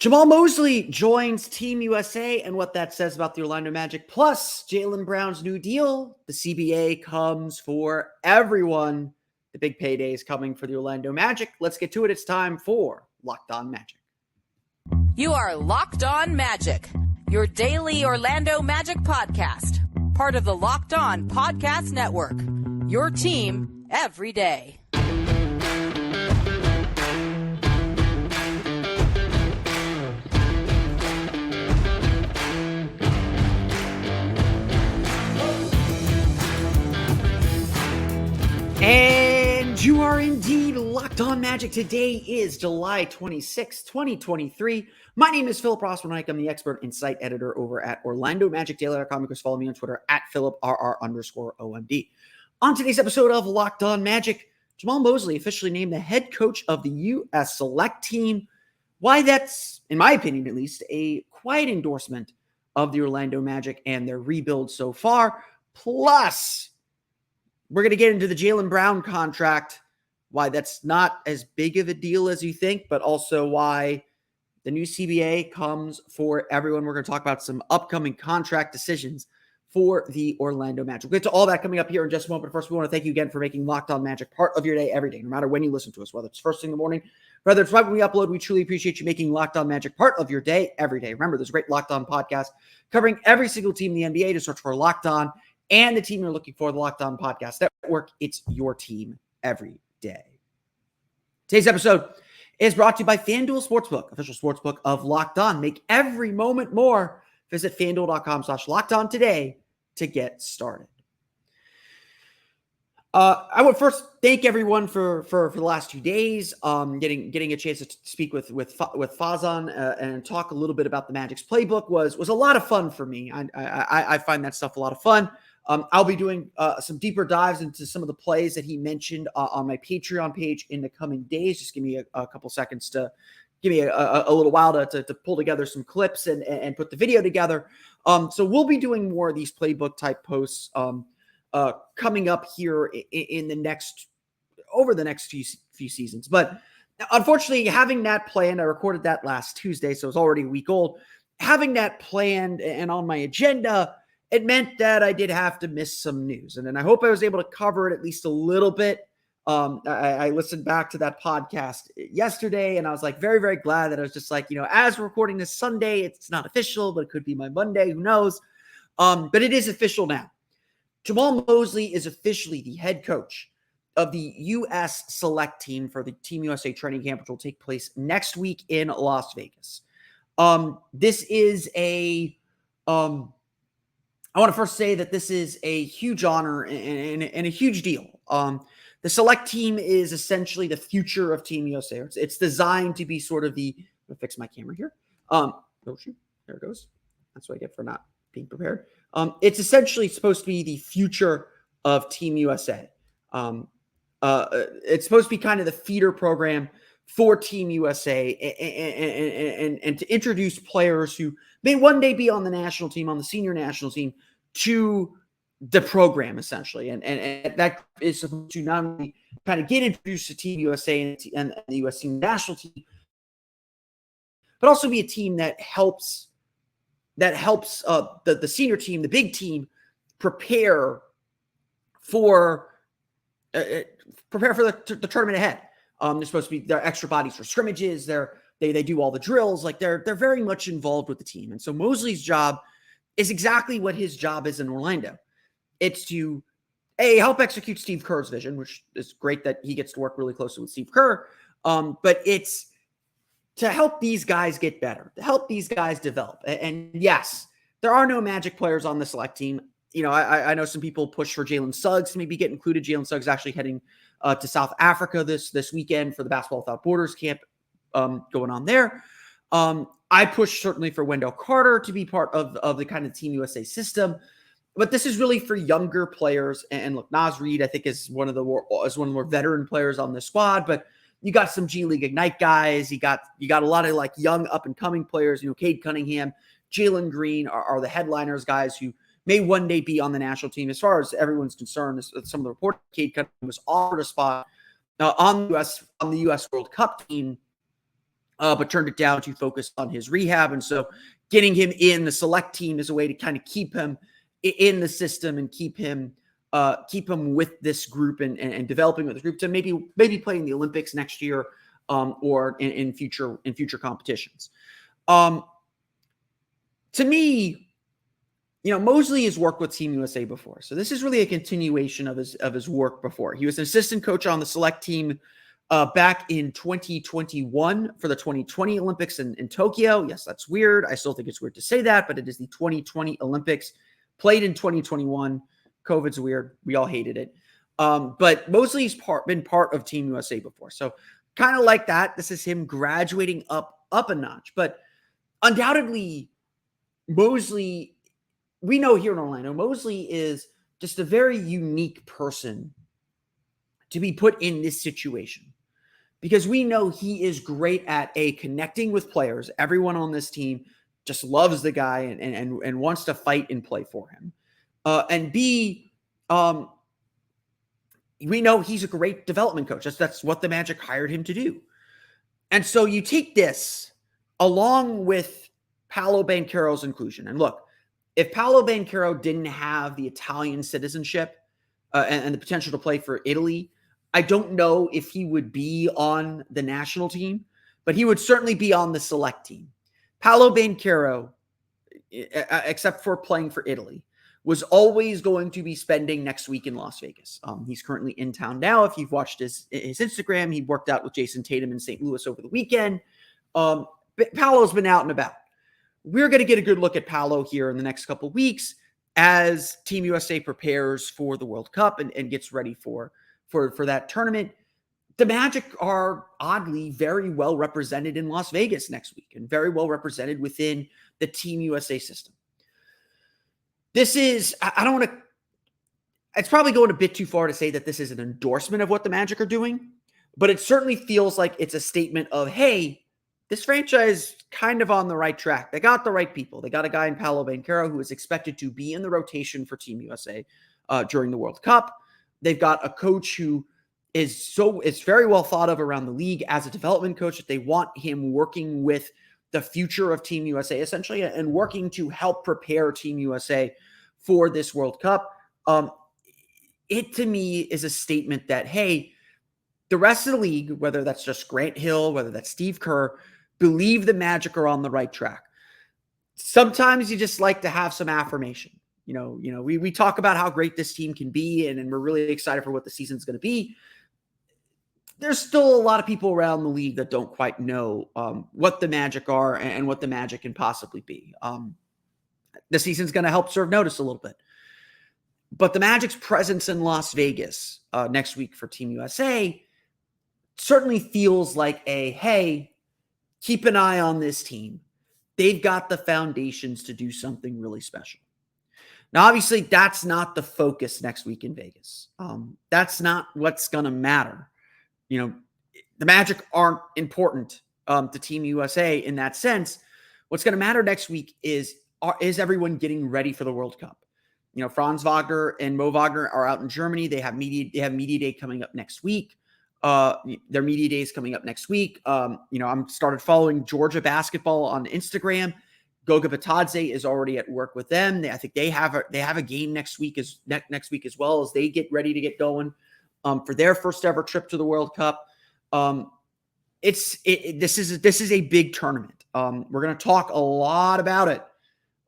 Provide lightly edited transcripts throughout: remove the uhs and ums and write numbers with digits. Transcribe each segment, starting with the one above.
Jamahl Mosley joins Team USA and what that says about the Orlando Magic, plus Jaylen Brown's new deal. The CBA comes for everyone. The big payday is coming for the Orlando Magic. Let's get to it. It's time for Locked On Magic. You are Locked On Magic, your daily Orlando Magic podcast, part of the Locked On Podcast Network, your team every day. And you are indeed Locked On Magic. Today is July 26, 2023. My name is Philip Rossman-Reich. I'm the expert insight editor over at OrlandoMagicDaily.com. You can follow me on Twitter at PhilipRR_OMD. On today's episode of Locked On Magic, Jamahl Mosley officially named the head coach of the U.S. Select Team. Why that's, in my opinion at least, a quiet endorsement of the Orlando Magic and their rebuild so far. Plus, we're going to get into the Jaylen Brown contract, why that's not as big of a deal as you think, but also why the new CBA comes for everyone. We're going to talk about some upcoming contract decisions for the Orlando Magic. We'll get to all that coming up here in just a moment. But first, we want to thank you again for making Locked On Magic part of your day every day, no matter when you listen to us, whether it's first thing in the morning, whether it's right when we upload. We truly appreciate you making Locked On Magic part of your day every day. Remember, there's a great Locked On podcast covering every single team in the NBA. Just search for Locked On and the team you're looking for, the Locked On Podcast Network. It's your team every day. Today's episode is brought to you by FanDuel Sportsbook, official sportsbook of Locked On. Make every moment more. Visit FanDuel.com/LockedOn today to get started. I would first thank everyone for the last 2 days, getting a chance to speak with Fazan and talk a little bit about the Magic's playbook was a lot of fun for me. I find that stuff a lot of fun. I'll be doing some deeper dives into some of the plays that he mentioned on my Patreon page in the coming days. Just give me a couple seconds to give me a little while to pull together some clips and put the video together. So we'll be doing more of these playbook type posts coming up here over the next few seasons. But unfortunately, having that planned, I recorded that last Tuesday, so it's already a week old. Having that planned and on my agenda, it meant that I did have to miss some news. And then I hope I was able to cover it at least a little bit. I listened back to that podcast yesterday, and I was like very, very glad that I was just like, as we're recording this Sunday, it's not official, but it could be my Monday, who knows? But it is official now. Jamahl Mosley is officially the head coach of the U.S. Select Team for the Team USA training camp, which will take place next week in Las Vegas. This is I want to first say that this is a huge honor and a huge deal. The Select Team is essentially the future of Team USA. It's designed to be sort of I'm going to fix my camera here. Oh, shoot. There it goes. That's what I get for not being prepared. It's essentially supposed to be the future of Team USA. It's supposed to be kind of the feeder program for Team USA and to introduce players who may one day be on the national team, on the senior national team, to the program, essentially. And that is supposed to not only kind of get introduced to Team USA and the U.S. team national team, but also be a team that helps the senior team, the big team, prepare for the tournament ahead. They're supposed to be their extra bodies for scrimmages. They do all the drills. Like they're very much involved with the team. And so Mosley's job is exactly what his job is in Orlando. It's to help execute Steve Kerr's vision, which is great that he gets to work really closely with Steve Kerr. But it's to help these guys get better, to help these guys develop. And yes, there are no Magic players on the Select Team. I know some people push for Jalen Suggs to maybe get included. Jalen Suggs actually heading to South Africa this weekend for the Basketball Without Borders camp going on there. I push certainly for Wendell Carter to be part of the kind of Team USA system. But this is really for younger players. And look, Naz Reid, I think, is one of the more veteran players on the squad. But you got some G League Ignite guys. You got a lot of like young up and coming players. Cade Cunningham, Jalen Green are the headliners, guys who may one day be on the national team. As far as everyone's concerned, some of the reports, Cade Cunningham was offered a spot on the U.S. World Cup team but turned it down to focus on his rehab. And so getting him in the select team is a way to kind of keep him in the system and keep him with this group and developing with the group to maybe play in the Olympics next year, or in future competitions. To me, Mosley has worked with Team USA before, so this is really a continuation of his work before. He was an assistant coach on the select team back in 2021 for the 2020 Olympics in Tokyo. Yes, that's weird. I still think it's weird to say that, but it is the 2020 Olympics, played in 2021. COVID's weird. We all hated it. But Mosley's been part of Team USA before. So kind of like that. This is him graduating up a notch. But undoubtedly, Mosley, we know here in Orlando, Mosley is just a very unique person to be put in this situation, because we know he is great at connecting with players. Everyone on this team just loves the guy and wants to fight and play for him. And B, we know he's a great development coach. That's what the Magic hired him to do. And so you take this along with Paolo Banchero's inclusion. And look, if Paolo Banchero didn't have the Italian citizenship and the potential to play for Italy, I don't know if he would be on the national team, but he would certainly be on the select team. Paolo Banchero, except for playing for Italy, was always going to be spending next week in Las Vegas. He's currently in town now. If you've watched his Instagram, he worked out with Jason Tatum in St. Louis over the weekend. Paolo's been out and about. We're going to get a good look at Paolo here in the next couple of weeks as Team USA prepares for the World Cup and gets ready for that tournament. The Magic are oddly very well represented in Las Vegas next week and very well represented within the Team USA system. This is, I don't want to, it's probably going a bit too far to say that this is an endorsement of what the Magic are doing, but it certainly feels like it's a statement of, hey, this franchise is kind of on the right track. They got the right people. They got a guy in Paolo Banchero who is expected to be in the rotation for Team USA during the World Cup. They've got a coach who is very well thought of around the league as a development coach, that they want him working with the future of Team USA essentially and working to help prepare Team USA for this World Cup. It to me is a statement that, hey, the rest of the league, whether that's just Grant Hill, whether that's Steve Kerr, believe the Magic are on the right track. Sometimes you just like to have some affirmation. We talk about how great this team can be, and we're really excited for what the season's going to be. There's still a lot of people around the league that don't quite know what the Magic are and what the Magic can possibly be. The season's going to help serve notice a little bit. But the Magic's presence in Las Vegas next week for Team USA certainly feels like hey, keep an eye on this team. They've got the foundations to do something really special. Now, obviously, that's not the focus next week in Vegas. That's not what's going to matter. The Magic aren't important to Team USA in that sense. What's going to matter next week is everyone getting ready for the World Cup? Franz Wagner and Mo Wagner are out in Germany. They have media day coming up next week. Their media day is coming up next week. I'm started following Georgia basketball on Instagram. Goga Batadze is already at work with them. I think they have a game next week as well as they get ready to get going for their first ever trip to the World Cup. This is a big tournament. We're going to talk a lot about it.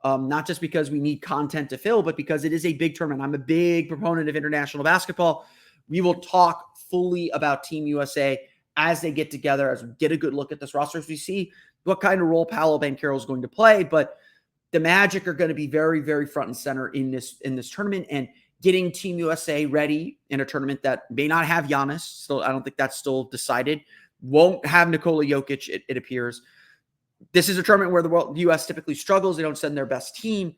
Not just because we need content to fill, but because it is a big tournament. I'm a big proponent of international basketball. We will talk fully about Team USA as they get together, as we get a good look at this roster, as we see what kind of role Paolo Banchero is going to play. But the Magic are going to be very, very front and center in this tournament, and getting Team USA ready in a tournament that may not have Giannis. Still, I don't think that's still decided. Won't have Nikola Jokic, it appears. This is a tournament where the U.S. typically struggles. They don't send their best team.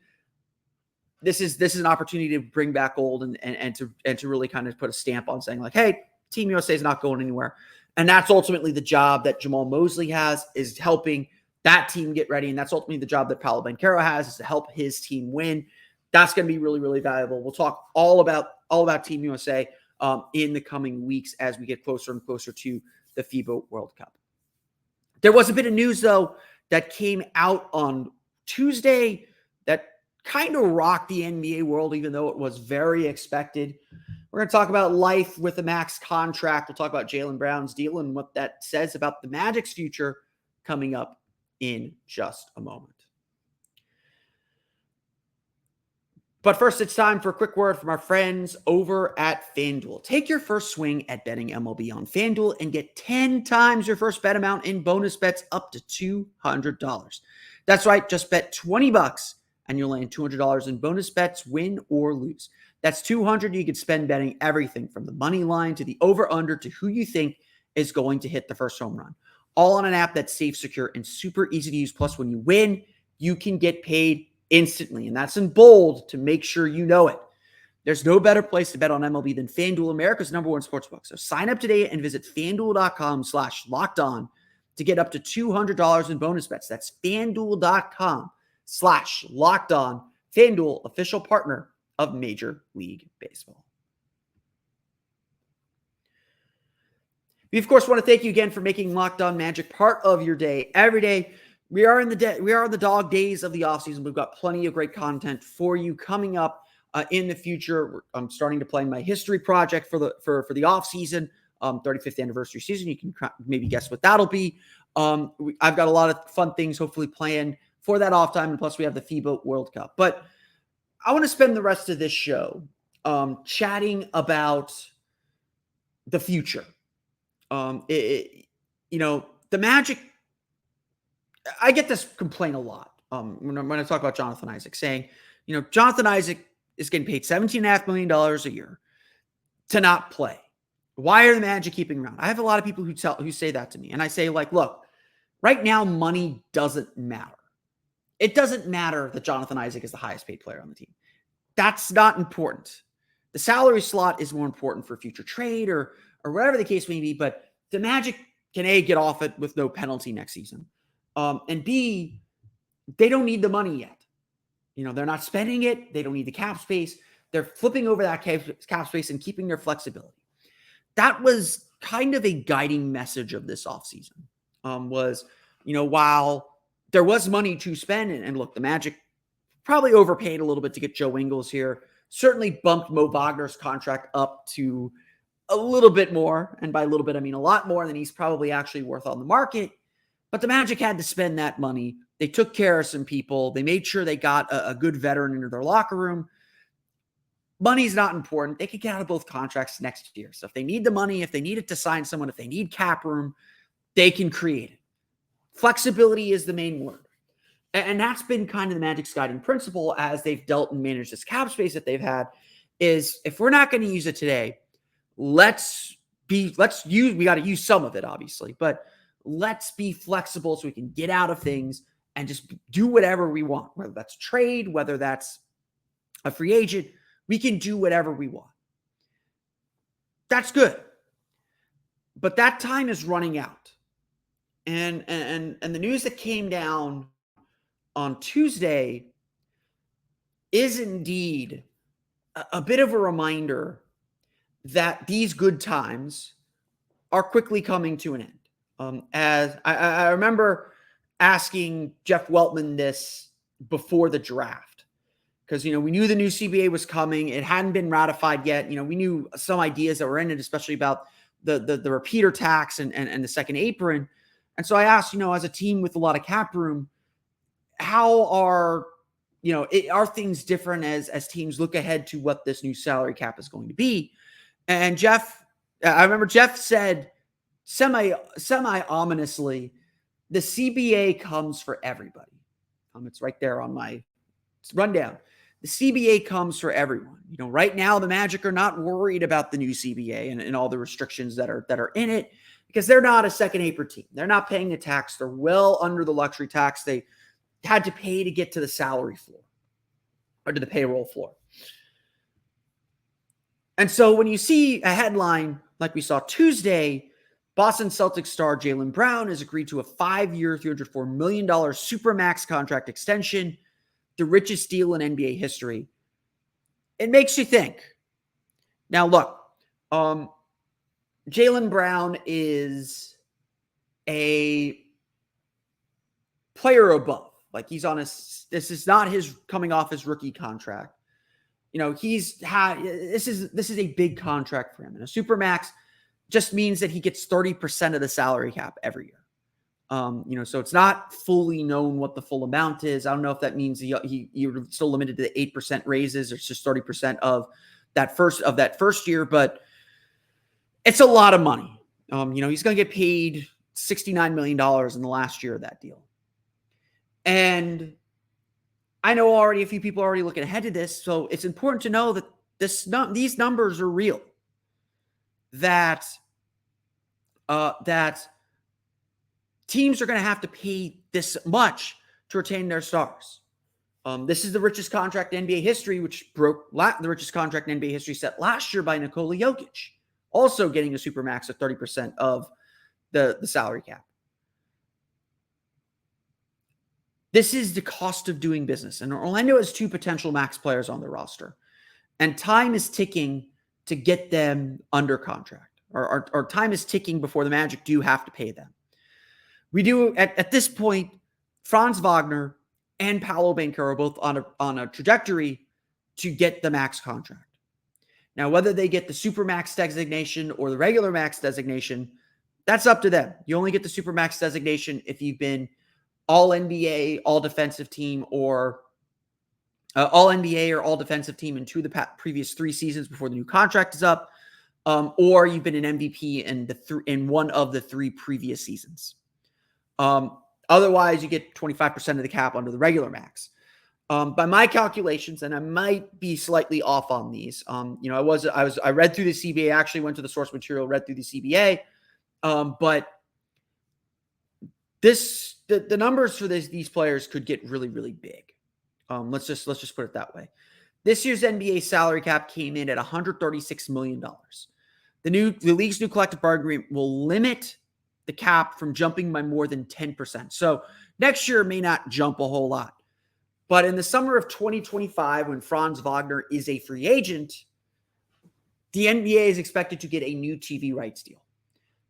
This is an opportunity to bring back old and to really kind of put a stamp on saying, like, hey, Team USA is not going anywhere. And that's ultimately the job that Jamahl Mosley has, is helping that team get ready. And that's ultimately the job that Paolo Banchero has, is to help his team win. That's going to be really, really valuable. We'll talk all about Team USA in the coming weeks as we get closer and closer to the FIBA World Cup. There was a bit of news, though, that came out on Tuesday that kind of rocked the NBA world, even though it was very expected. We're going to talk about life with a max contract. We'll talk about Jaylen Brown's deal and what that says about the Magic's future coming up in just a moment. But first, it's time for a quick word from our friends over at FanDuel. Take your first swing at betting MLB on FanDuel and get 10 times your first bet amount in bonus bets up to $200. That's right, just bet $20 and you'll land $200 in bonus bets, win or lose. That's $200 you could spend betting everything from the money line to the over-under to who you think is going to hit the first home run. All on an app that's safe, secure, and super easy to use. Plus, when you win, you can get paid instantly. And that's in bold to make sure you know it. There's no better place to bet on MLB than FanDuel, America's #1 sportsbook. So sign up today and visit FanDuel.com/lockedon to get up to $200 in bonus bets. That's FanDuel.com/lockedon. FanDuel, official partner of Major League Baseball. We, of course, want to thank you again for making Locked On Magic part of your day every day. We are in the dog days of the offseason. We've got plenty of great content for you coming up in the future. I'm starting to plan my history project for the offseason, 35th anniversary season. You can maybe guess what that'll be. I've got a lot of fun things hopefully planned for that off time, and plus we have the FIBA World Cup. But I want to spend the rest of this show chatting about the future. The Magic, I get this complaint a lot when I talk about Jonathan Isaac, saying, Jonathan Isaac is getting paid $17.5 million a year to not play. Why are the Magic keeping him around? I have a lot of people who say that to me. And I say, look, right now, money doesn't matter. It doesn't matter that Jonathan Isaac is the highest paid player on the team. That's not important. The salary slot is more important for future trade or whatever the case may be. But the Magic can A, get off it with no penalty next season. And B, they don't need the money yet. They're not spending it. They don't need the cap space. They're flipping over that cap space and keeping their flexibility. That was kind of a guiding message of this offseason. While there was money to spend, and look, the Magic probably overpaid a little bit to get Joe Ingles here, certainly bumped Mo Wagner's contract up to a little bit more. And by a little bit, I mean a lot more than he's probably actually worth on the market. But the Magic had to spend that money. They took care of some people. They made sure they got a good veteran into their locker room. Money's not important. They could get out of both contracts next year. So if they need the money, if they need it to sign someone, if they need cap room, they can create it. Flexibility is the main word. And that's been kind of the Magic's guiding principle as they've dealt and managed this cap space that they've had, is if we're not going to use it today, we got to use some of it, obviously, but let's be flexible so we can get out of things and just do whatever we want, whether that's trade, whether that's a free agent. We can do whatever we want. That's good. But that time is running out. And the news that came down on Tuesday is indeed a bit of a reminder that these good times are quickly coming to an end. As I remember asking Jeff Weltman this before the draft, because, we knew the new CBA was coming. It hadn't been ratified yet. We knew some ideas that were in it, especially about the repeater tax and the second apron. And so I asked, as a team with a lot of cap room, how are things different as teams look ahead to what this new salary cap is going to be? And I remember Jeff said, semi ominously, the CBA comes for everybody. It's right there on my rundown. The CBA comes for everyone. Right now the Magic are not worried about the new CBA and all the restrictions that are in it, because they're not a second apron team. They're not paying the tax. They're well under the luxury tax they had to pay to get to the salary floor or to the payroll floor. And so when you see a headline like we saw Tuesday, Boston Celtics star Jaylen Brown has agreed to a 5-year, $304 million supermax contract extension, the richest deal in NBA history. It makes you think. Now, look, Jaylen Brown is a player above. Like he's on this is not his coming off his rookie contract. This is a big contract for him. And a supermax just means that he gets 30% of the salary cap every year. So it's not fully known what the full amount is. I don't know if that means you're still limited to the 8% raises, or it's just 30% of that first year, but it's a lot of money. He's going to get paid $69 million in the last year of that deal. And I know already a few people are already looking ahead to this, so it's important to know that these numbers are real. That teams are going to have to pay this much to retain their stars. This is the richest contract in NBA history, which broke the richest contract in NBA history set last year by Nikola Jokic, also getting a supermax of 30% of the salary cap. This is the cost of doing business. And Orlando has 2 potential max players on their roster. And time is ticking to get them under contract. Or time is ticking before the Magic do have to pay them. We do, at this point, Franz Wagner and Paolo Banchero are both on a trajectory to get the max contract. Now, whether they get the supermax designation or the regular max designation, that's up to them. You only get the supermax designation if you've been all NBA, all defensive team, or all NBA or all defensive team in 2 of the previous 3 seasons before the new contract is up, or you've been an MVP in 1 of the 3 previous seasons. Otherwise, you get 25% of the cap under the regular max. By my calculations, and I might be slightly off on these, I read through the CBA, actually went to the source material, read through the CBA, but the numbers for these players could get really, really big. Let's just put it that way. This year's NBA salary cap came in at $136 million. The league's new collective bargaining agreement will limit the cap from jumping by more than 10%. So next year may not jump a whole lot. But in the summer of 2025, when Franz Wagner is a free agent, the NBA is expected to get a new TV rights deal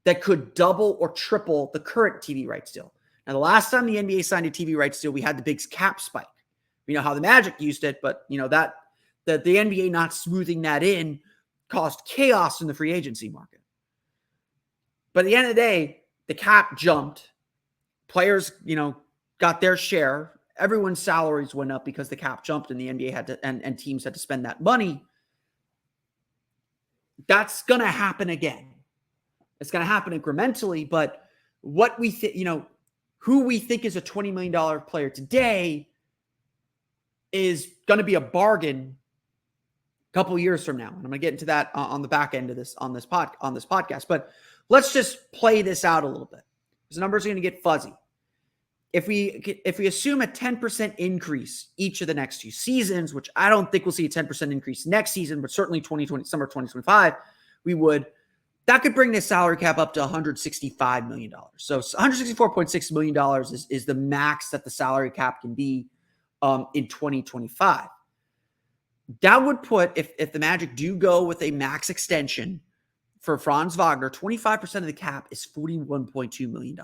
that could double or triple the current TV rights deal. Now, the last time the NBA signed a TV rights deal, we had the big cap spike. We know how the Magic used it, but that the NBA not smoothing that in caused chaos in the free agency market. But at the end of the day, the cap jumped. Players, got their share. Everyone's salaries went up because the cap jumped, and the NBA had to, and teams had to spend that money. That's going to happen again. It's going to happen incrementally, but what we think, who we think is a $20 million player today is going to be a bargain a couple years from now. And I'm going to get into that on the back end of this, on this podcast, but let's just play this out a little bit. These numbers are going to get fuzzy. If we assume a 10% increase each of the next 2 seasons, which I don't think we'll see a 10% increase next season, but certainly summer 2025, we would. That could bring the salary cap up to $165 million. So $164.6 million is the max that the salary cap can be in 2025. That would put, if the Magic do go with a max extension for Franz Wagner, 25% of the cap is $41.2 million.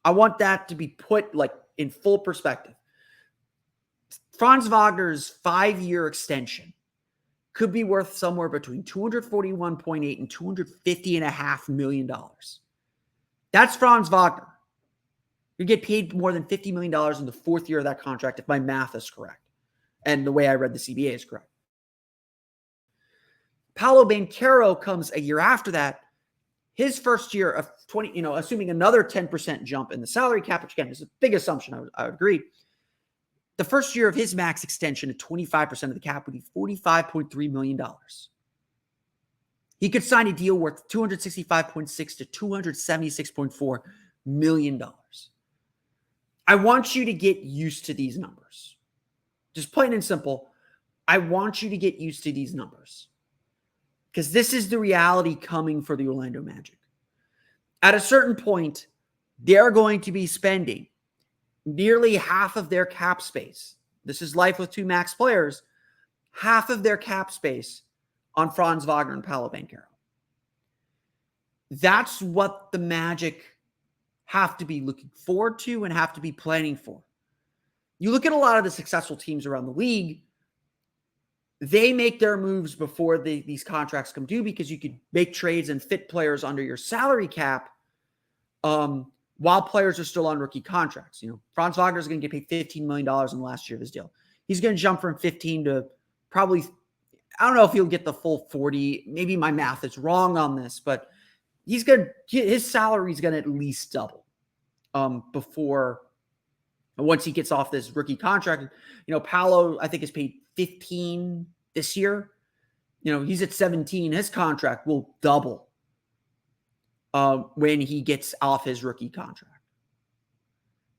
I want that to be put in full perspective. Franz Wagner's 5-year extension could be worth somewhere between $241.8 and $250.5 million. That's Franz Wagner. You get paid more than $50 million in the 4th year of that contract, if my math is correct. And the way I read the CBA is correct. Paolo Banchero comes a year after that. His first year of assuming another 10% jump in the salary cap, which again is a big assumption, I would agree. The first year of his max extension at 25% of the cap would be $45.3 million. He could sign a deal worth $265.6 to $276.4 million. I want you to get used to these numbers. Just plain and simple. I want you to get used to these numbers. Because this is the reality coming for the Orlando Magic. At a certain point, they're going to be spending nearly half of their cap space. This is life with 2 max players. Half of their cap space on Franz Wagner and Paolo Banchero. That's what the Magic have to be looking forward to and have to be planning for. You look at a lot of the successful teams around the league, they make their moves before these contracts come due because you could make trades and fit players under your salary cap while players are still on rookie contracts. Franz Wagner is going to get paid $15 million in the last year of his deal. He's going to jump from 15 to probably, I don't know if he'll get the full 40. Maybe my math is wrong on this, but his salary is going to at least double once he gets off this rookie contract. Paolo, I think, is paid 15 this year. He's at 17. His contract will double when he gets off his rookie contract.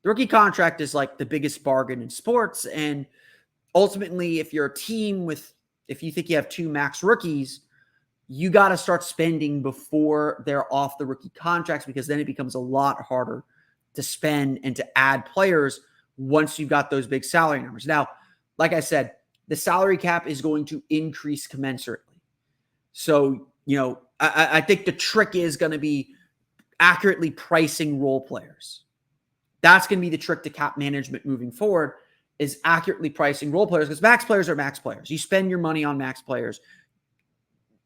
The rookie contract is like the biggest bargain in sports. And ultimately, if you're a team if you think you have 2 max rookies, you got to start spending before they're off the rookie contracts, because then it becomes a lot harder to spend and to add players once you've got those big salary numbers. Now, like I said, the salary cap is going to increase commensurately. So, I think the trick is going to be accurately pricing role players. That's going to be the trick to cap management moving forward, is accurately pricing role players, because max players are max players. You spend your money on max players.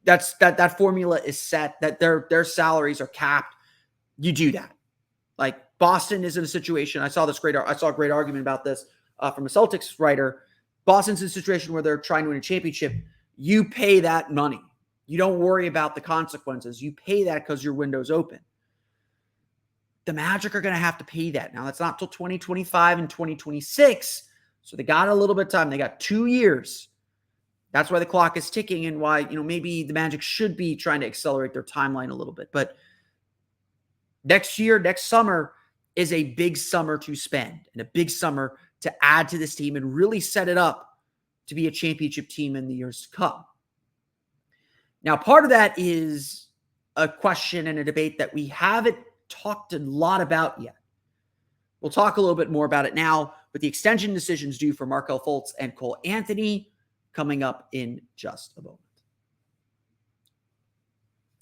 That formula is set, that their salaries are capped. You do that. Like Boston is in a situation. I saw a great argument about this from a Celtics writer. Boston's in a situation where they're trying to win a championship. You pay that money. You don't worry about the consequences. You pay that because your window's open. The Magic are going to have to pay that. Now, that's not till 2025 and 2026. So they got a little bit of time. They got 2 years. That's why the clock is ticking, and why, maybe the Magic should be trying to accelerate their timeline a little bit. But next summer is a big summer to spend and a big summer to add to this team and really set it up to be a championship team in the years to come. Now, part of that is a question and a debate that we haven't talked a lot about yet. We'll talk a little bit more about it now, with the extension decisions due for Markelle Fultz and Cole Anthony coming up in just a moment.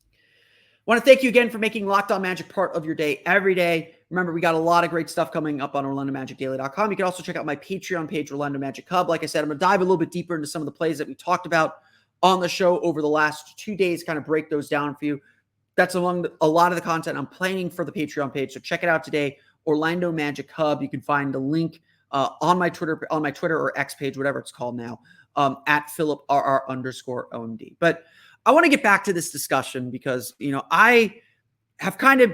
I want to thank you again for making Locked On Magic part of your day every day. Remember, we got a lot of great stuff coming up on OrlandoMagicDaily.com. You can also check out my Patreon page, Orlando Magic Hub. Like I said, I'm going to dive a little bit deeper into some of the plays that we talked about on the show over the last 2 days, kind of break those down for you. That's among a lot of the content I'm planning for the Patreon page. So check it out today, Orlando Magic Hub. You can find the link on my Twitter or X page, whatever it's called now, at PhilipRR_OMD. But I want to get back to this discussion because, I have kind of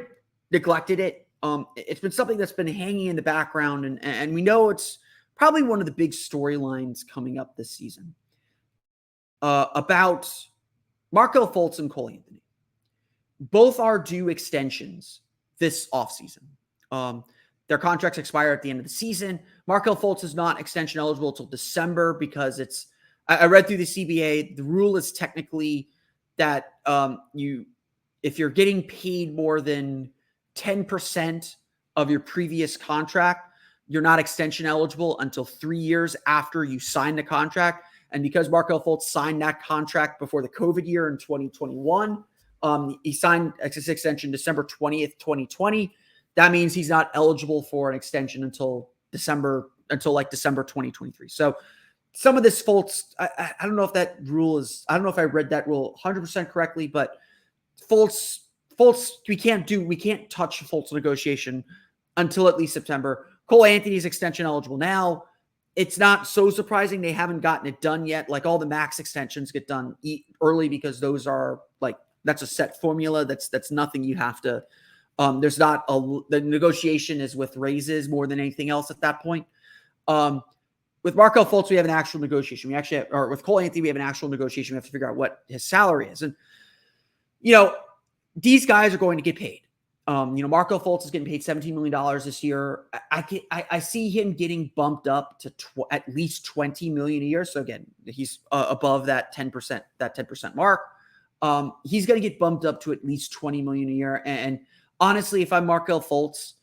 neglected it. It's been something that's been hanging in the background, and we know it's probably one of the big storylines coming up this season about Markelle Fultz and Cole Anthony. Both are due extensions this offseason. Their contracts expire at the end of the season. Markelle Fultz is not extension eligible until December because I read through the CBA. The rule is technically that if you're getting paid more than 10% of your previous contract, you're not extension eligible until 3 years after you sign the contract. And because Markelle Fultz signed that contract before the COVID year in 2021, he signed his extension December 20th, 2020. That means he's not eligible for an extension until December 2023. So some of this Fultz, I don't know if that rule is, I don't know if I read that rule 100% correctly, but Fultz, we can't touch Fultz negotiation until at least September. Cole Anthony's extension eligible now. It's not so surprising they haven't gotten it done yet. Like, all the max extensions get done early because those are that's a set formula. That's nothing you have to, the negotiation is with raises more than anything else at that point. With Markelle Fultz, we have an actual negotiation. With Cole Anthony, we have an actual negotiation. We have to figure out what his salary is. And, these guys are going to get paid. Markelle Fultz is getting paid $17 million this year. I see him getting bumped up to at least $20 million a year. So again, he's above that 10% mark. He's going to get bumped up to at least $20 million a year. And honestly, if I'm Markelle Fultz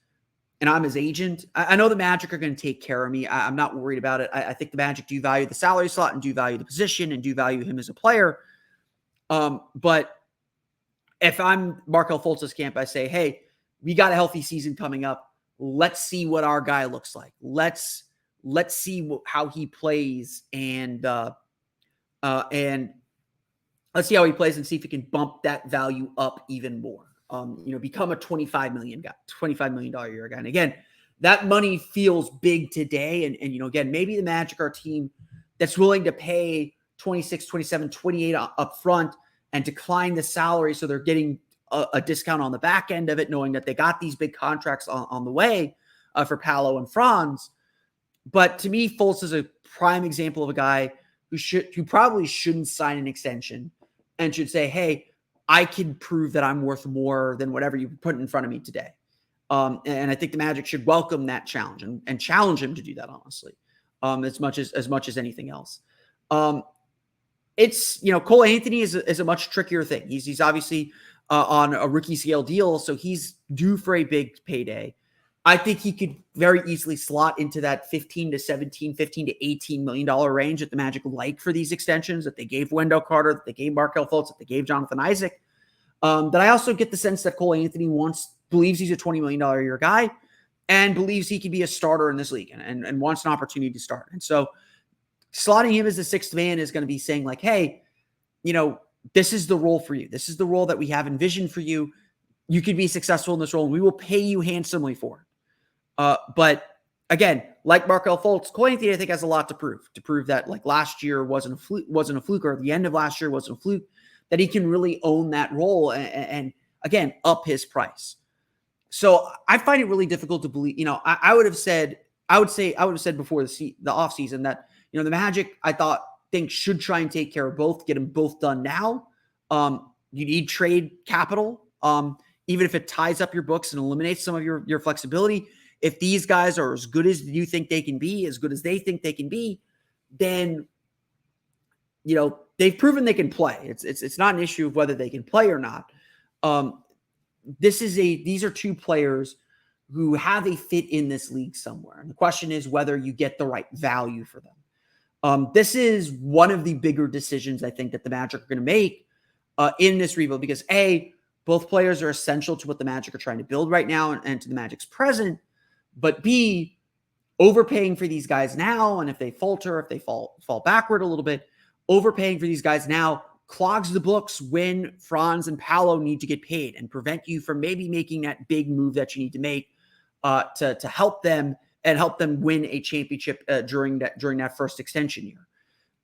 and I'm his agent, I know the Magic are going to take care of me. I'm not worried about it. I think the Magic do value the salary slot and do value the position and do value him as a player. But if I'm Markelle Fultz's camp, I say, hey, we got a healthy season coming up. Let's see what our guy looks like. Let's see how he plays, and let's see how he plays and see if he can bump that value up even more. Become a $25 million a year guy. And again, that money feels big today. And again, maybe the Magic are a team that's willing to pay 26, 27, 28 up front and decline the salary. So they're getting a discount on the back end of it, knowing that they got these big contracts on the way for Paolo and Franz. But to me, Fultz is a prime example of a guy who probably shouldn't sign an extension and should say, hey, I can prove that I'm worth more than whatever you put in front of me today. And I think the Magic should welcome that challenge and challenge him to do that, honestly, as much as anything else. It's, Cole Anthony is a much trickier thing. He's obviously on a rookie scale deal, so he's due for a big payday. I think he could very easily slot into that 15 to 18 million dollar range that the Magic like for these extensions that they gave Wendell Carter, that they gave Markelle Fultz, that they gave Jonathan Isaac. That I also get the sense that Cole Anthony believes he's a $20 million a year guy and believes he can be a starter in this league and wants an opportunity to start. And so slotting him as the sixth man is going to be saying like, hey, this is the role for you. This is the role that we have envisioned for you. You could be successful in this role and we will pay you handsomely for it. But again, like Markelle Fultz, Cole Anthony, I think, has a lot to prove that like last year wasn't a fluke, or the end of last year wasn't a fluke, that he can really own that role and again, up his price. So I find it really difficult to believe, I would have said before the off season that, the Magic, I think should try and take care of both, get them both done now. You need trade capital. Even if it ties up your books and eliminates some of your flexibility. If these guys are as good as you think they can be, as good as they think they can be, then, they've proven they can play. It's not an issue of whether they can play or not. These are two players who have a fit in this league somewhere. And the question is whether you get the right value for them. This is one of the bigger decisions I think that the Magic are going to make in this rebuild, because both players are essential to what the Magic are trying to build right now and to the Magic's present. But B, overpaying for these guys now, and if they falter, if they fall backward a little bit, overpaying for these guys now clogs the books when Franz and Paolo need to get paid and prevent you from maybe making that big move that you need to make to help them and help them win a championship during that first extension year.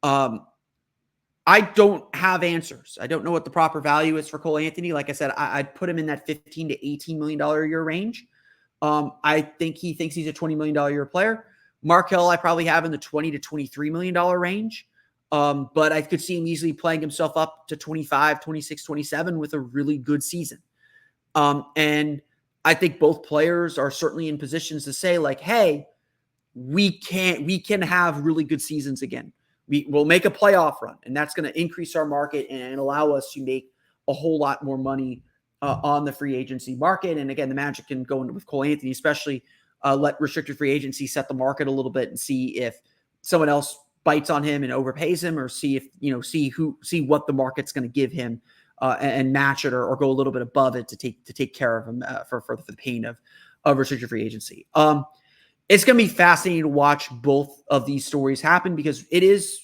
I don't have answers. I don't know what the proper value is for Cole Anthony. Like I said, I'd put him in that $15 to $18 million a year range. I think he thinks he's a $20 million a year player. Markelle, I probably have in the $20 to $23 million range. But I could see him easily playing himself up to 25, 26, 27 with a really good season. And I think both players are certainly in positions to say like, hey, we can have really good seasons again. We'll make a playoff run, and that's going to increase our market and allow us to make a whole lot more money on the free agency market. And again, the Magic can go into with Cole Anthony, especially let restricted free agency set the market a little bit and see if someone else bites on him and overpays him, or see what the market's going to give him and match it or go a little bit above it to take care of him for the pain of restricted free agency. It's going to be fascinating to watch both of these stories happen, because it is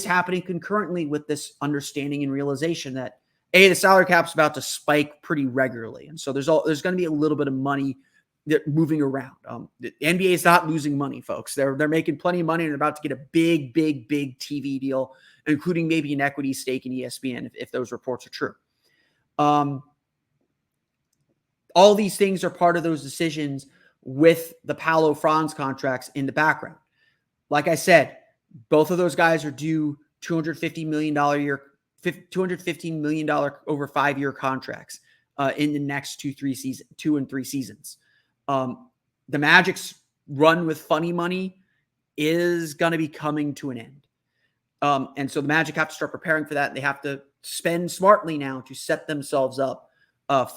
happening concurrently with this understanding and realization that the salary cap's about to spike pretty regularly. And so there's going to be a little bit of money that moving around. The NBA is not losing money, folks. They're making plenty of money, and they're about to get a big TV deal, including maybe an equity stake in ESPN if those reports are true. All these things are part of those decisions with the Paolo Franz contracts in the background. Like I said, both of those guys are due $215 million a year, $215 million over 5-year contracts in the next 2 and 3 seasons. The Magic's run with funny money is going to be coming to an end. And so the Magic have to start preparing for that. And they have to spend smartly now to set themselves up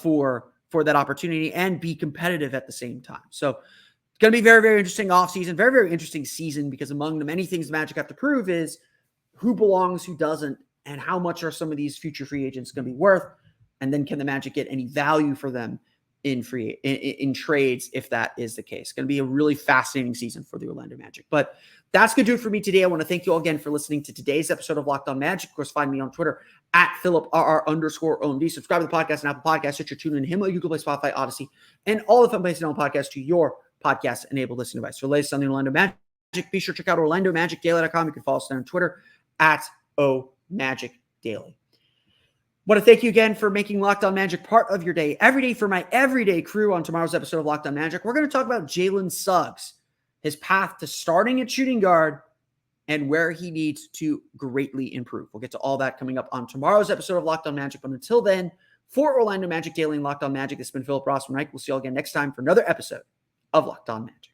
for that opportunity and be competitive at the same time. So it's going to be very, very interesting offseason, very, very interesting season, because among the many things the Magic have to prove is who belongs, who doesn't, and how much are some of these future free agents going to be worth. And then can the Magic get any value for them in trades if that is the case. Going to be a really fascinating season for the Orlando Magic. But that's going to do it for me today. I want to thank you all again for listening to today's episode of Locked On Magic. Of course, find me on Twitter at @PhilipRR_OMD. Subscribe to the podcast and Apple Podcasts, Stitcher, TuneIn, Himalaya, Google Play, Spotify, Odyssey, and all the fun places on podcasts to your podcast-enabled listening device. For the latest on the Orlando Magic, be sure to check out OrlandoMagicDaily.com. You can follow us there on Twitter at @OMagicDaily. Want to thank you again for making Locked On Magic part of your day every day. For my everyday crew on tomorrow's episode of Locked On Magic, we're going to talk about Jalen Suggs, his path to starting at shooting guard, and where he needs to greatly improve. We'll get to all that coming up on tomorrow's episode of Locked On Magic. But until then, for Orlando Magic Daily and Locked On Magic, this has been Philip Rossman-Reich. We'll see you all again next time for another episode of Locked On Magic.